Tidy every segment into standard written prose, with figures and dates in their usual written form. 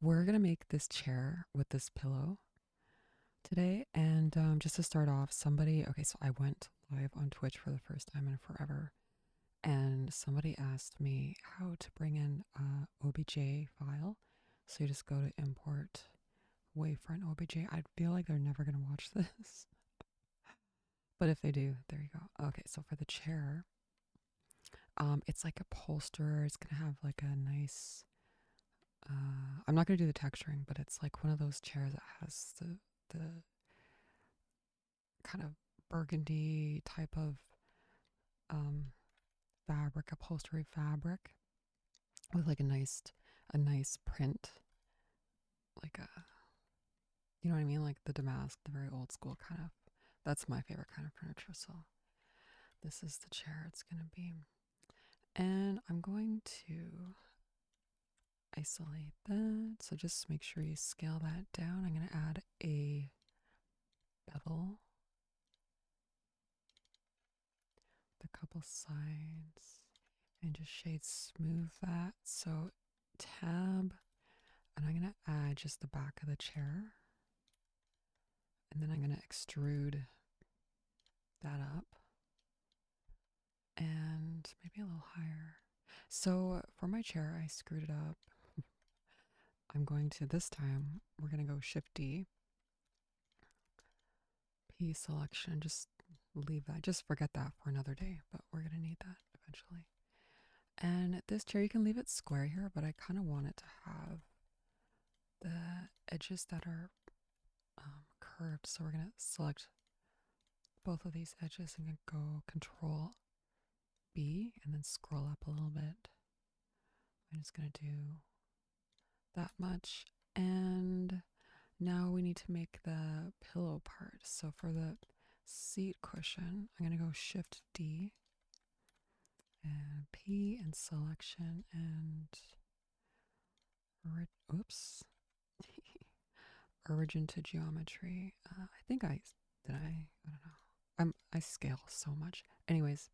We're gonna make this chair with this pillow today, and just to start off, okay, so I went live on Twitch for the first time in forever, and somebody asked me how to bring in a OBJ file. So you just go to import wavefront OBJ. I feel like they're never gonna watch this, but if they do, there you go. Okay, so for the chair, it's like a bolster. It's gonna have like a nice. I'm not gonna do the texturing, but it's like one of those chairs that has the kind of burgundy type of um, fabric, upholstery fabric, with like a nice print, like a, you know what I mean, like the damask, the very old school kind of. That's my favorite kind of furniture. So this is the chair it's gonna be, and I'm going to isolate that. So just make sure you scale that down. I'm gonna add a bevel, the couple sides, and just shade smooth that. So tab, and I'm going to add just the back of the chair, and then I'm going to extrude that up and maybe a little higher. So for my chair, I screwed it up. I'm going to, this time, we're going to go Shift D, P selection, just leave that. Just forget that for another day, but we're going to need that eventually. And this chair, you can leave it square here, but I kind of want it to have the edges that are curved. So we're going to select both of these edges and go Control B and then scroll up a little bit. I'm just going to do that much. And now we need to make the pillow part. So for the seat cushion, I'm going to go Shift D and P and selection and oops, origin to geometry. I think I don't know. I scale so much. Anyways,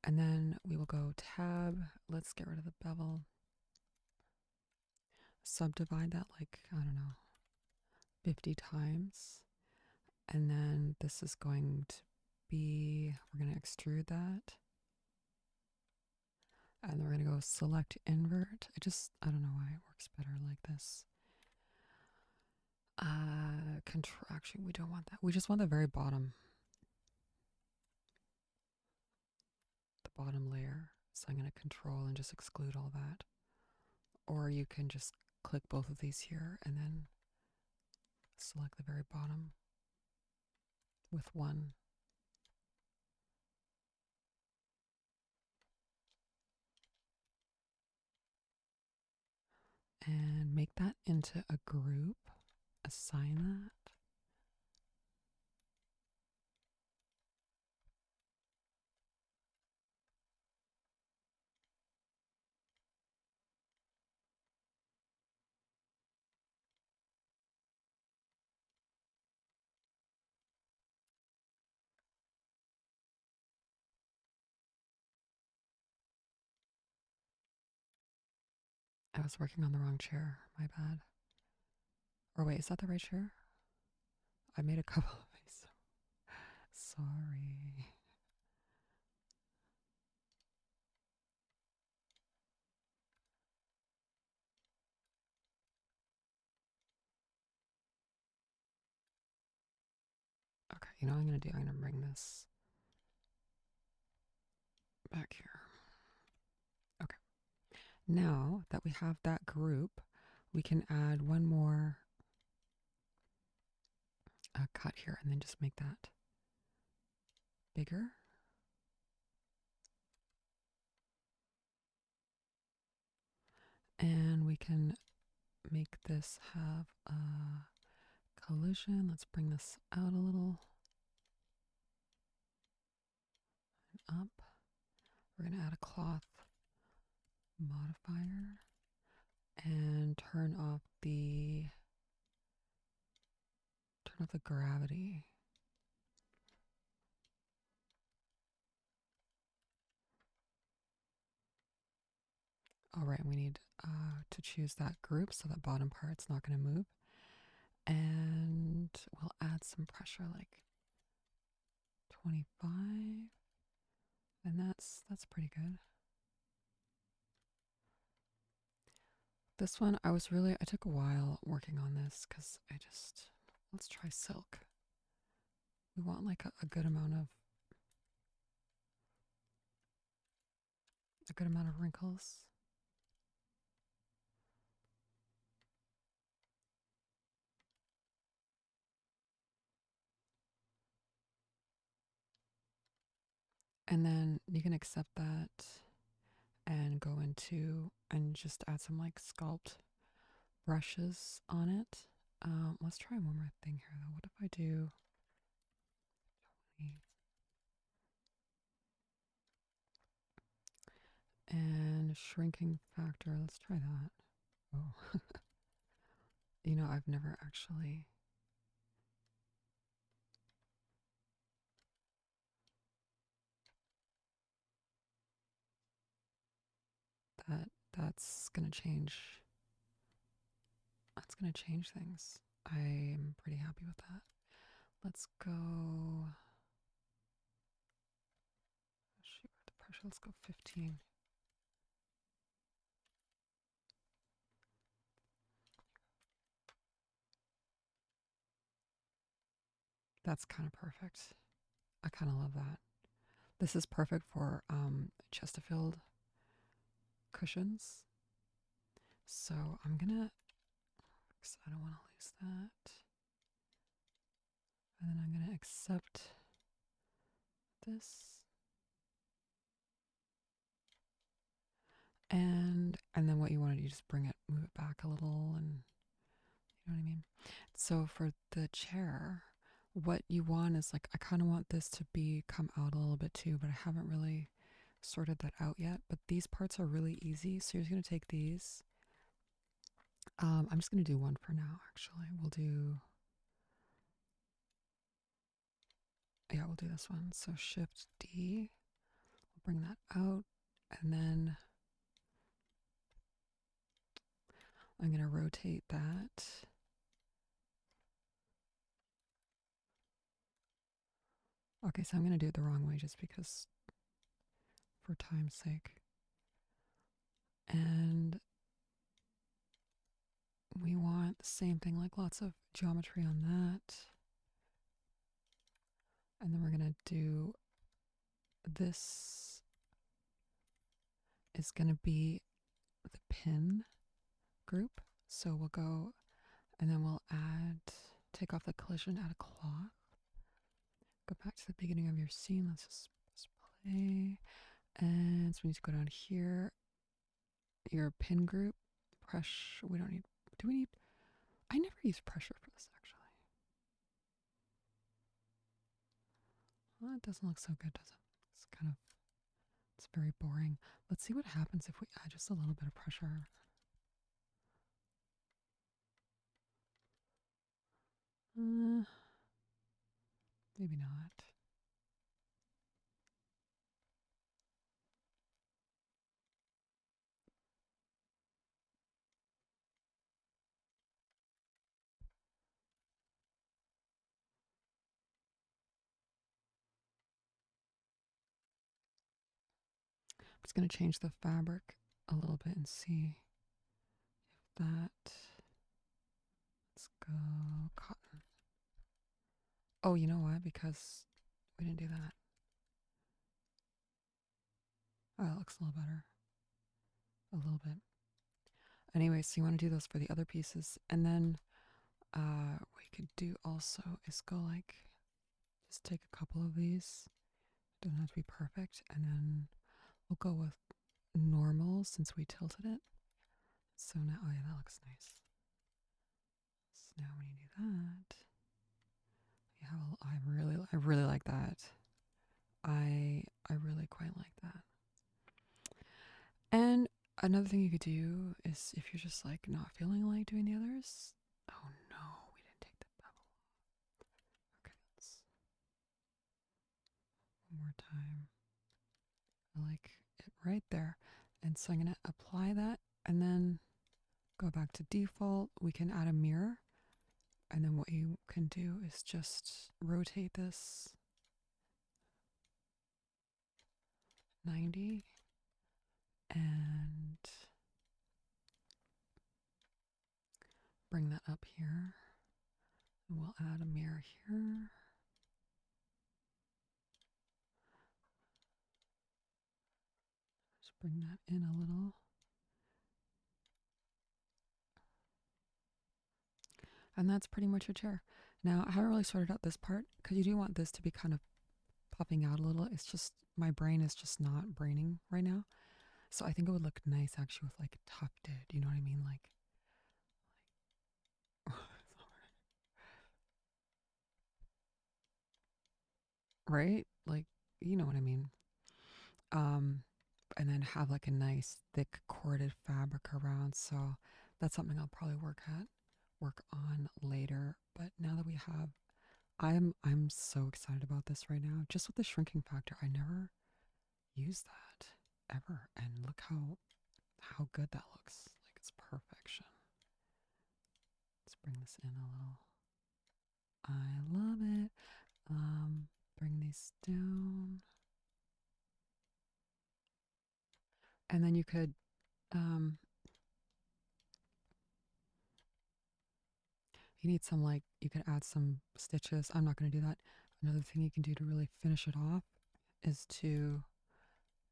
and then we will go tab. Let's get rid of the bevel. Subdivide that like, I don't know, 50 times. And then this is going to be, we're going to extrude that. And then we're going to go select invert. I don't know why it works better like this. Contraction, we don't want that. We just want the very bottom. The bottom layer. So I'm going to control and just exclude all that. Or you can just click both of these here and then select the very bottom with one. And make that into a group. Assign that. I was working on the wrong chair. My bad. Or wait, is that the right chair? I made a couple of these. Sorry. Okay, you know what I'm going to do? I'm going to bring this back here. Okay. Now that we have that group, we can add one more cut here and then just make that bigger. And we can make this have a collision. Let's bring this out a little and up. We're going to add a cloth modifier and turn off the gravity. Oh, right. We need to choose that group so that bottom part's not going to move. And we'll add some pressure, like 25. And that's pretty good. This one, I took a while working on this because let's try silk. We want like a good amount of wrinkles. And then you can accept that and go into and just add some like sculpt brushes on it. Let's try one more thing here though. What if I do 20 and shrinking factor? Let's try that. Oh, I've never actually that that's gonna change. That's gonna change things. I am pretty happy with that. Let's go. Shoot, the pressure. Let's go 15. That's kind of perfect. I kind of love that. This is perfect for Chesterfield cushions. So I'm gonna, because I don't want to lose that. And then I'm gonna accept this. And then what you want to do, just bring it, move it back a little, and you know what I mean? So for the chair, what you want is like, I kind of want this to come out a little bit too, but I haven't really sorted that out yet. But these parts are really easy. So you're just going to take these. I'm just going to do one for now, actually. We'll do this one. So Shift D, we'll bring that out. And then I'm going to rotate that. Okay, so I'm going to do it the wrong way just because for time's sake. And we want the same thing, like lots of geometry on that. And then we're going to do this is going to be the pin group. So we'll go and then we'll take off the collision, add a cloth. Go back to the beginning of your scene. Let's just play. And so we need to go down here. Your pin group, pressure. We don't need, do we need, I never use pressure for this actually. Well, it doesn't look so good, does it? It's very boring. Let's see what happens if we add just a little bit of pressure. Maybe not. I'm just going to change the fabric a little bit and see if that. Let's go cotton. Oh, you know what? Because we didn't do that. Oh, that looks a little better. A little bit. Anyway, so you want to do those for the other pieces. And then what you could do also is go like, just take a couple of these. It doesn't have to be perfect. And then we'll go with normal since we tilted it. So now, oh yeah, that looks nice. So now when you do that, I really like that. I really quite like that. And another thing you could do is if you're just like not feeling like doing the others. Oh no, we didn't take the bevel. Okay, let's one more time. I like it right there. And so I'm going to apply that and then go back to default. We can add a mirror. And then what you can do is just rotate this 90 and bring that up here. And we'll add a mirror here. Just bring that in a little. And that's pretty much your chair. Now, I haven't really sorted out this part because you do want this to be kind of popping out a little. It's just, my brain is just not braining right now. So I think it would look nice actually with like tufted, you know what I mean? Like right? Like, you know what I mean. Um, and then have like a nice thick corded fabric around. So that's something I'll probably work on later. But now that we have, I'm so excited about this right now. Just with the shrinking factor, I never used that ever, and look how good that looks. Like it's perfection. Let's bring this in a little. I love it. Bring these down. And then you could, you need some like, you could add some stitches. I'm not going to do that. Another thing you can do to really finish it off is to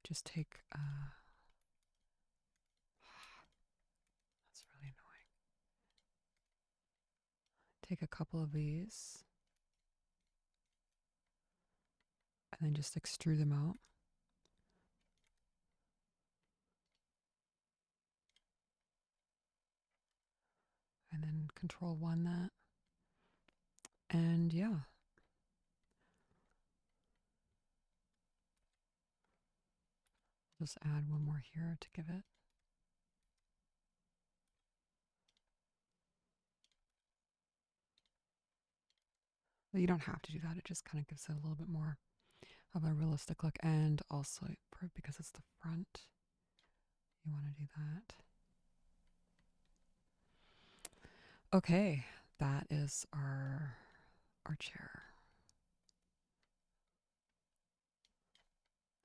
just take, that's really annoying. Take a couple of these and then just extrude them out. And then control one that. And yeah. Just add one more here to give it. But you don't have to do that. It just kind of gives it a little bit more of a realistic look. And also, because it's the front, you want to do that. Okay, that is our chair.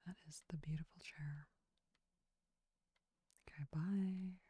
That is the beautiful chair. Okay, bye.